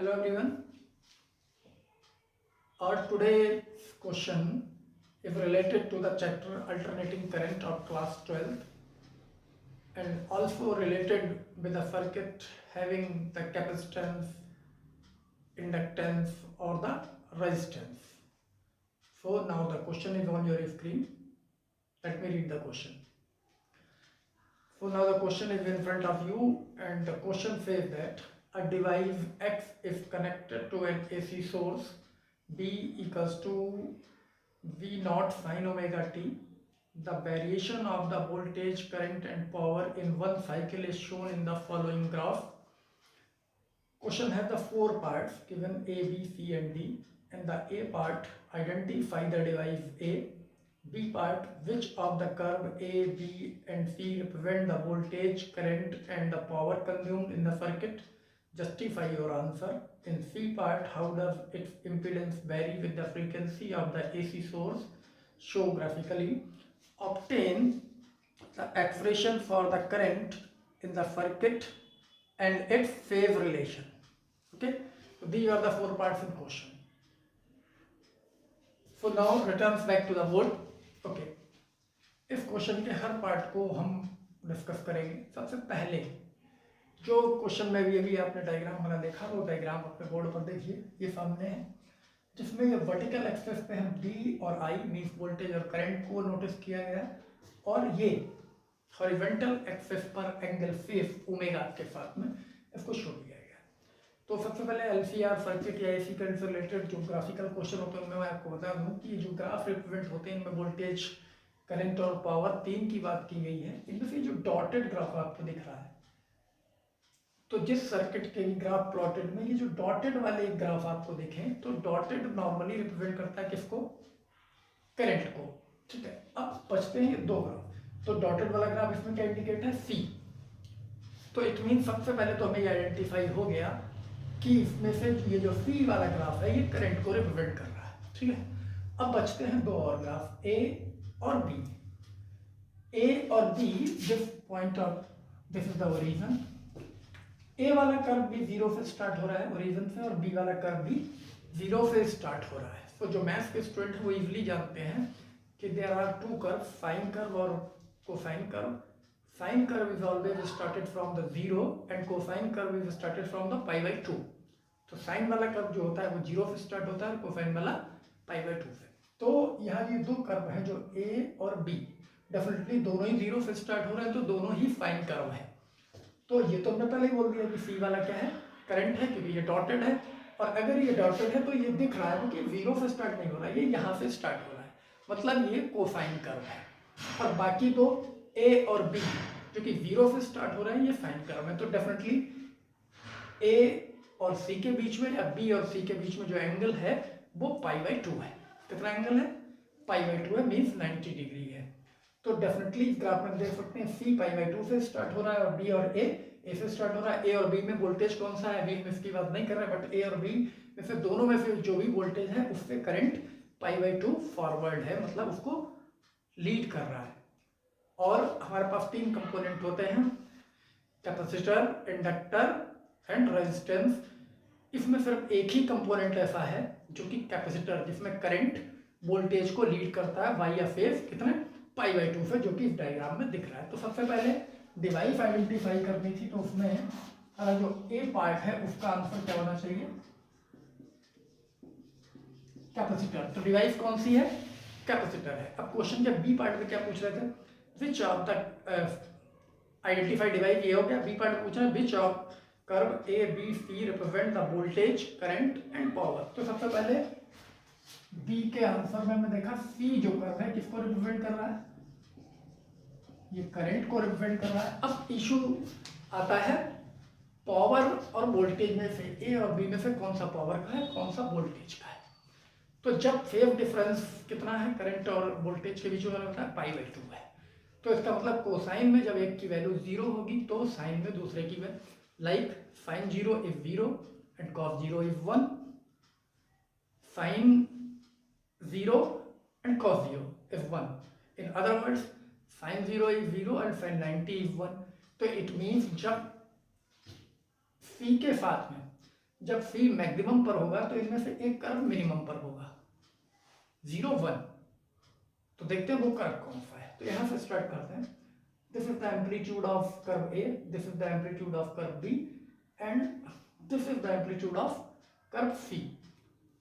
Hello everyone. Our today's question is related to the chapter Alternating Current of class 12 and also related with the circuit having the capacitance, inductance or the resistance. So now the question is on your screen. Let me read the question. So now the question is in front of you and the question says that a device X is connected to an AC source B equals to V naught sine omega t. The variation of the voltage, current and power in one cycle is shown in the following graph. Question has the four parts given A, B, C and D. And the A part, identify the device A. B part, which of the curve A, B and C represent the voltage, current and the power consumed in the circuit? Justify your answer. In C part, how does its impedance vary with the frequency of the AC source? Show graphically. Obtain the expression for the current in the circuit and its phase relation. Okay, so these are the four parts in question. So now returns back to the board. Okay इस question के हर part को हम discuss करेंगे। सबसे पहले जो question में भी अभी आपने डायग्राम बना देखा वो डायग्राम अपने बोर्ड पर देखिए, ये सामने है, जिसमें ये वर्टिकल एक्सेस पे हम डी और आई मींस वोल्टेज और करंट को नोटिस किया गया और ये हॉरिजॉन्टल एक्सेस पर एंगल फेस ओमेगा के साथ में इसको शो किया गया। तो सबसे पहले एलसीआर सर्किट या एसी करंट से रिलेटेड जो ग्राफिकल क्वेश्चन होते हैं उनमें मैं आपको बता दूं कि जो ग्राफ रिप्रेजेंट होते हैं इनमें वोल्टेज, करंट और पावर तीन की बात की गई है। इनमें से जो डॉटेड ग्राफ आपको दिख रहा है, तो जिस सर्किट के ग्राफ प्लॉटेड में ये जो डॉटेड वाले ग्राफ आपको दिखें तो डॉटेड नॉर्मली रिप्रेजेंट करता है किसको? करंट को। ठीक है, अब बचते हैं ये दो ग्राफ। तो डॉटेड वाला ग्राफ इसमें क्या इंडिकेट है? सी। तो इट मीन सबसे पहले तो हमें ये आइडेंटिफाई हो गया कि इसमें से ये जो सी वाला ग्राफ है ये करंट को रिप्रेजेंट कर रहा है। ठीक है, अब बचते हैं दो और ग्राफ, ए और बी। ए और B, this point of this is the origin. A वाला कर्व भी जीरो से स्टार्ट हो रहा है ओरिजिन से और बी वाला कर्व भी जीरो से स्टार्ट हो रहा है। तो जो मैथ्स के स्टूडेंट हैं वो इजीली जानते हैं कि there are two curve, sine curve और cosine curve. Sine curve is always started from the zero and cosine curve is started from the pi by two. तो साइन वाला कर्व जो होता है वो जीरो से स्टार्ट होता है और कोसाइन वाला पाई बाई टू से। तो यहाँ ये दो कर्व है जो ए और बी, डेफिनेटली दोनों ही जीरो से स्टार्ट हो रहे हैं तो दोनों ही साइन कर्व है। तो ये तो हमने पहले ही बोल दिया कि सी वाला क्या है? करंट है, क्योंकि ये डॉटेड है। और अगर ये डॉटेड है तो ये दिख रहा है कि जीरो से स्टार्ट नहीं हो रहा है, ये यहाँ से स्टार्ट हो रहा है, मतलब ये कोसाइन कर्व है। और बाकी तो ए और बी जो कि जीरो से स्टार्ट हो रहे हैं ये साइन कर्व है। तो डेफिनेटली ए और सी के बीच में या बी और सी के बीच में जो एंगल है वो पाई बाई टू है। कितना एंगल है? पाई बाई टू है, मीन्स 90 डिग्री है। तो डेफिनेटली इस ग्राफ में देख सकते हैं सी पाई बाई टू से स्टार्ट हो रहा है और बी और ए से स्टार्ट हो रहा है। ए और बी में वोल्टेज कौन सा है अभी हम इसकी बात नहीं कर रहे हैं, बट ए और बी में से दोनों में से जो भी वोल्टेज है उससे current pi by to forward है, मतलब उसको लीड कर रहा है। और हमारे पास तीन कंपोनेंट होते हैं, कैपेसिटर, इंडक्टर एंड रेजिस्टेंस। इसमें सिर्फ एक ही कंपोनेंट ऐसा है जो कि कैपेसिटर, जिसमें करंट वोल्टेज को लीड करता है वाया फेज कितने? पाई बाई टू से, जो कि इस डायग्राम में दिख रहा है। तो सबसे पहले डिवाइस आइडेंटिफाई करनी थी, तो उसमें हमारा जो ए पार्ट है उसका आंसर क्या होना चाहिए? कैपेसिटर। तो डिवाइस कौन सी है? कैपेसिटर है। अब क्वेश्चन के बी पार्ट में क्या पूछ रहे थे? Which of the identified device ये हो गया। बी पार्ट में पूछा है which of curve A B C represent the voltage, current and power. तो सबसे पहले बी के आंसर में मैं देखा सी जो कर्व है किसको रिप्रेजेंट कर रहा है? ये करंट को रिप्रेजेंट कर रहा है। अब इशू आता है पावर और वोल्टेज में से ए और बी में से कौन सा पावर का है, कौन सा वोल्टेज का है। तो जब फेज डिफरेंस कितना है करंट और वोल्टेज के बीच में होता है? पाई बाई टू है। तो इसका मतलब कोसाइन में जब एक की वैल्यू जीरो होगी तो साइन में दूसरे की value, like sine zero is zero and cos zero is one, sine zero and cos zero is one. In other words sine zero is zero and sine 90 is one. तो it means जब C के साथ में जब फी maximum पर होगा तो इनमें से एक कर्व मिनिमम पर होगा, 0 1। तो देखते हैं वो कर्व कौन सा है। तो यहाँ से स्टार्ट करते हैं। This is the amplitude of curve A, this is the amplitude of curve B and this is the amplitude of curve C.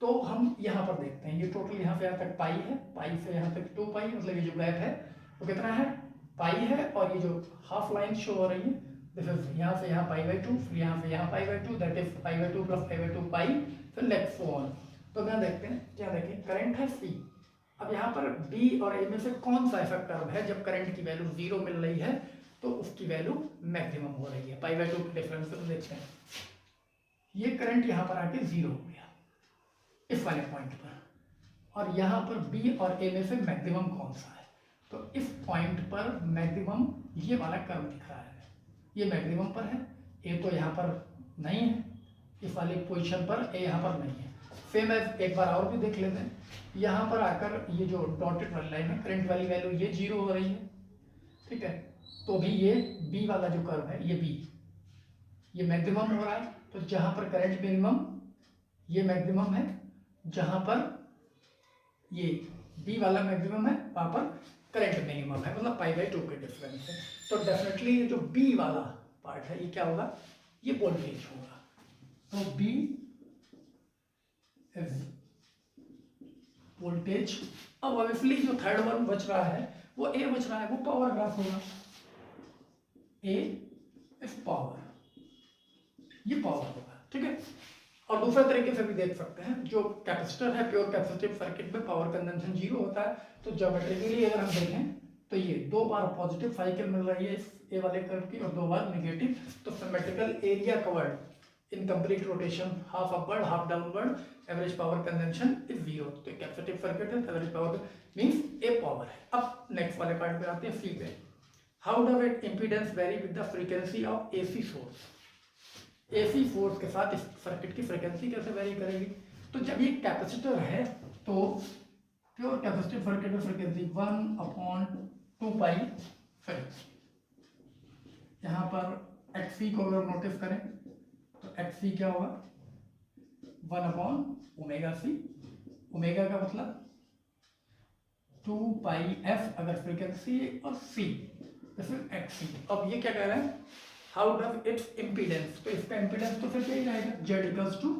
तो हम यहाँ पर देखते हैं, ये टोटल यहाँ से यहाँ तक पाई है, पाई से यहाँ तक 2 पाई, मतलब ये जो गैप है वो कितना है, पाई है। और ये जो हाफ लाइन शो हो रही है, दिस इज यहाँ से यहाँ पाई बाई 2, फिर यहाँ से यहाँ पाई by 2, that is pi by 2 plus pi by 2 पाई, फिर लेट्स सो ऑन। तो यहाँ देखते हैं, क्या देखें, करंट है सी। अब यहाँ पर बी और ए में से कौन सा ऐसा कर्व है जब करंट की वैल्यू 0 मिल रही है तो उसकी वैल्यू मैक्सिमम हो रही है, पाई बाई 2 के डिफरेंस से। देखते हैं, ये करंट यहाँ पर आके 0 हो गया इस वाले पॉइंट पर, और यहाँ पर बी और ए में से मैक्सिमम कौन सा है, तो इस पॉइंट पर मैक्सिमम ये वाला कर्व दिख रहा है, ये मैक्सिमम पर है, ए तो यहाँ पर नहीं है, इस वाली पोजीशन पर ए यहाँ पर नहीं है। सेम एज एक बार और भी देख लेते हैं, यहाँ पर आकर ये जो डॉटेड वाली लाइन है, करंट वाली वैल्यू ये 0 हो रही है, ठीक है, तो भी ये बी वाला जो कर्व है, ये बी, ये मैक्सिमम हो रहा है। तो जहाँ पर करंट मिनिमम, ये मैक्सिमम है, जहाँ पर ये बी वाला मैक्सिमम है वहाँ पर करंट मिनिमम है, मतलब पाई बाई 2 के डिफरेंस है। तो डेफिनेटली ये जो बी वाला पार्ट है ये क्या होगा, ये वोल्टेज होगा। तो बी इज वोल्टेज। अब ऑब्वियसली जो थर्ड वन बच रहा है वो ए बच रहा है, वो पावर ग्राफ होगा, ए इज पावर, ये पावर होगा, ठीक है। और दूसरा तरीके से भी देख सकते हैं, जो कैपेसिटर है प्योर कैपेसिटिव सर्किट में पावर कंजम्पशन 0 होता है। तो ज्योमेट्रिकली अगर हम देखें तो ये 2 बार पॉजिटिव साइकिल मिल रही है इस ए वाले कर्व की और 2 बार नेगेटिव। तो symmetrical area covered in complete rotation, half upward half downward, average power consumption is 0। तो कैपेसिटिव सर्किट है, एवरेज पावर मींस ए पावर है। अब नेक्स्ट वाले पार्ट पे आते हैं, सी पे। How does it impedance very with the frequency of AC source. AC force के साथ इस सर्किट की फ्रीक्वेंसी कैसे वेरी करेगी। तो जब ये कैपेसिटर है तो प्योर कैपेसिटिव सर्किट में फ्रीक्वेंसी 1/2 पाई फेरेड। यहाँ पर एक्सी को अगर नोटिस करें तो एक्सी क्या होगा, 1/ओमेगा सी। ओमेगा का मतलब 2 पाई एफ अगर फ्रीक्वेंसी और सी तो फिर एक्सी। अब ये क्या कह रहे हैं, हाउ डज इट्स इम्पीडेंस। तो इसका इम्पीडेंस तो फिर यही रहेगा, जेड इक्वल्स टू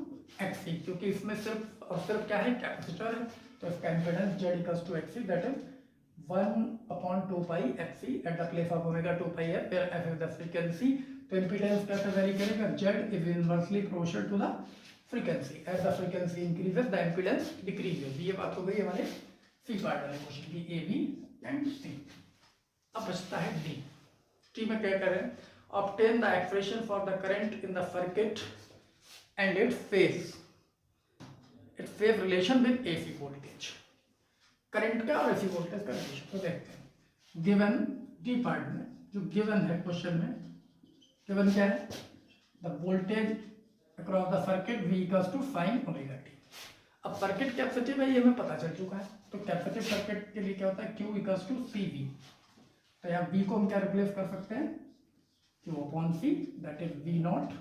एक्सी, क्योंकि इसमें सिर्फ और सिर्फ क्या है, कैपेसिटर है। तो इसका impedance Z equals to X C, that is 1/2 pi X C at the place of omega 2 pi F, where F is the frequency. तो इम्पीडेंस कैसे वेरी करेगा, Z is inversely proportional to the frequency, as the frequency increases the impedance decreases. ये बात हो गई हमारे C part वाले question की, ए बी एंड सी। अब बचता है डी। टी में क्या करें, obtain the expression for the current in the circuit and it's phase relation with AC voltage. Current का और एसी वोल्टेज का रिलेशन तो देखते हैं। गिवन डी पार्ट में जो गिवन है क्वेश्चन में, गिवन क्या है, the voltage across the circuit V equals to sine omega T. अब सर्किट कैपेसिटिव है, ये हमें पता चल चुका है। तो कैपेसिटिव सर्किट के लिए क्या होता है, Q इक्वल्स टू CV। तो यहाँ V को हम क्या रिप्लेस कर सकते हैं, Q/C, that is V0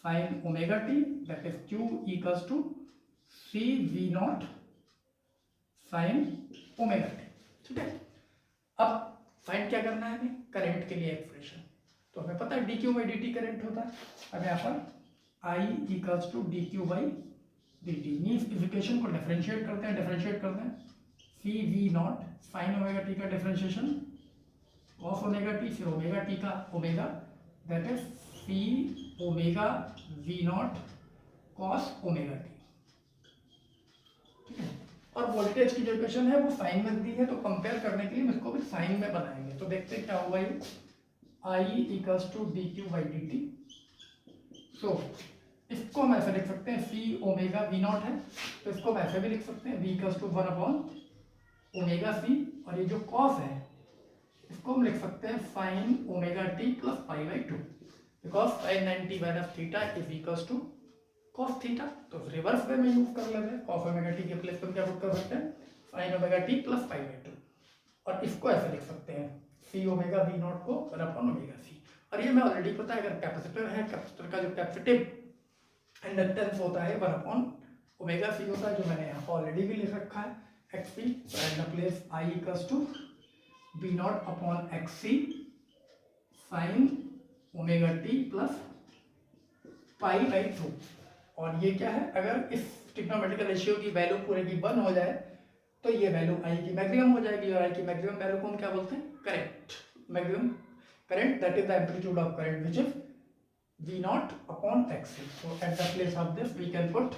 sine omega T, that is Q equals to CV0 sine omega T, ठीक है। अब फाइंड क्या करना है हमें, करंट के लिए एक्सप्रेशन। तो हमें पता है dq बाई dt करंट होता है। अब यहाँ पर I equals to dq by dt, means इस इक्वेशन को डिफरेंशिएट करते हैं, CV0 साइन ओमेगा टी का डिफरेंशिएशन कॉस ओमेगा टी, फिर ओमेगा टी का omega, that is C omega V0 cos omega T, ठीक है। और वोल्टेज की जो इक्वेशन है वो साइन में दी है, तो कंपेयर करने के लिए इसको भी साइन में बनाएंगे। तो देखते हैं क्या होगा, ये I equals to dq by dt। So इसको हम ऐसे लिख सकते हैं, C ओमेगा V0 है तो इसको हम ऐसे भी लिख सकते हैं, V इक्वल्स टू 1/ओमेगा C। और ये जो कॉस है इसको हम लिख सकते हैं sine omega T plus pi by 2, because sine 90 minus theta is equals to cos theta. तो रिवर्स वे में यूज कर लेते हैं, कॉस ओमेगा टी के प्लेस पर क्या पुट कर सकते हैं, sine omega T plus pi by 2। और इसको ऐसे लिख सकते हैं, C ओमेगा V0 को 1/ओमेगा C। और ये मैं ऑलरेडी पता है, अगर कैपेसिटर है, कैपेसिटर का जो कैपेसिटिव इंडक्टेंस होता है 1/ω/c होता है, जो मैंने यहाँ ऑलरेडी भी लिख रखा है xp। तो at the place I equals to V0/xc sin ω/t plus π/2। और ये क्या है, अगर इस ट्रिग्नोमेट्रिकल रेशियो की वैल्यू पूरे की 1 हो जाए तो ये वैल्यू I की मैक्सिमम हो जाएगी, और I की मैक्सिमम वैल्यू को हम क्या बोलते हैं, current. Maximum current that is the amplitude of current which is V0/xc। so at the place of this we can put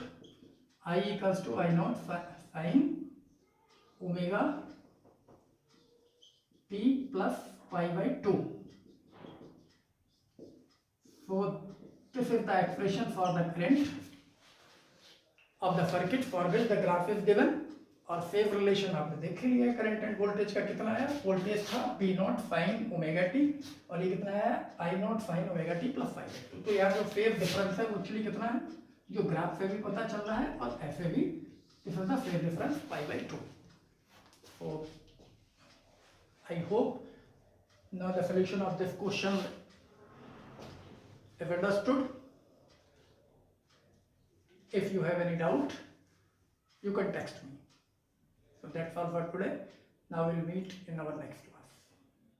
I equals to I0 sin ω/t plus π/2। so this is the expression for the current of the circuit for which the graph is given। और phase relation आपने देख ही लिया, current end voltage का कितना है, voltage था V0 sin ω/t और ये कितना है I0 sin ω/t प्लस π/2। तो यहाँ जो फेज डिफरेंस है वो एक्चुअली कितना है, जो ग्राफ से भी पता चल रहा है और ऐसे भी, this is the phase difference π/2। so I hope now the solution of this question is understood। if you have any doubt you can text me। So that's all for today. Now we'll meet in our next one.